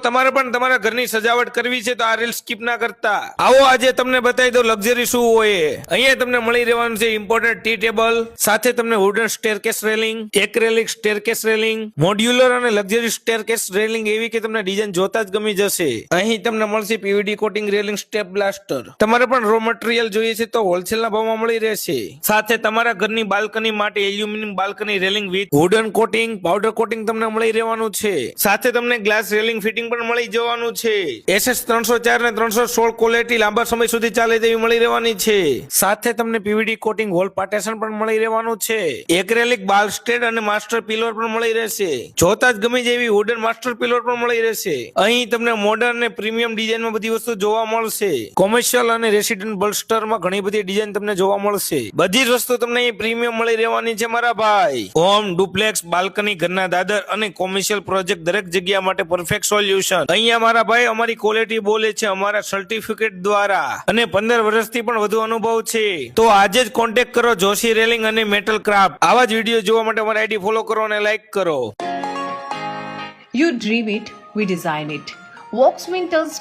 તમારે પણ તમારા ઘરની સજાવટ કરવી છે તો આ રીલ સ્કીપ ના કરતા. આવો આજે તમને બતાવી દો લક્ઝરી શું હોય. અહીંયા તમને મળી રહેવાનું છે ઇમ્પોર્ટન્ટ ટી ટેબલ, સાથે તમને wooden staircase railing, acrylic staircase railing, modular અને લક્ઝરી સ્ટેરકેસ રેલિંગ એવી કે તમને ડિઝાઇન જોતા જ ગમી જશે. અહીં તમને મળશે PVD coating railing step blaster. તમારે પણ રો મટીરીયલ જોઈએ છે તો હોલસેલના ભાવમાં મળી રહેશે. સાથે તમારા ઘરની બાલ્કની માટે aluminium balcony railing with wooden coating, powder coating તમને મળી રહેવાનું છે. સાથે તમને ગ્લાસ રેલિંગ ફિટિંગ પણ મળી જવાનું છે. SS 304 ને 316 ક્વોલિટી લાંબા સમય સુધી ચાલે તેવી મળી રહેવાની છે. સાથે તમને પીવીડી કોટિંગ વોલ પાર્ટેશન પણ મળી રહેવાનું છે. એક્રેલિક બાલસ્ટેડ અને માસ્ટર પિલર પણ મળી રહેશે. જોતા જ ગમી જેવી વુડન માસ્ટર પિલર પણ મળી રહેશે. અહીં તમને મોડર્ન અને પ્રીમિયમ ડિઝાઇનમાં બધી વસ્તુ જોવા મળશે. કોમર્શિયલ અને રેસિડેન્ટ બલ્સ્ટરમાં ઘણી બધી ડિઝાઇન તમને જોવા મળશે. બધી જ વસ્તુ તમને અહીં પ્રીમિયમ મળી રહેવાની છે મારા ભાઈ. હોમ, ડુપ્લેક્સ, બાલ્કની, ઘરના દાદર અને કોમર્શિયલ પ્રોજેક્ટ દરેક જગ્યા માટે પરફેક્ટ સોલ્યુશન. અહીંયા મારા ભાઈ અમારી ક્વોલિટી બોલે છે અમારા સર્ટિફિકેટ દ્વારા અને 15 વર્ષથી પણ વધુ અનુભવ છે. તો આજે જ કોન્ટેક્ટ કરો જોશી રેલિંગ અને મેટલ ક્રાફ્ટ. આવા જ વિડીયો જોવા માટે અમારી આઈડી ફોલો કરો અને લાઈક કરો. You dream it, we design it. Vox Winters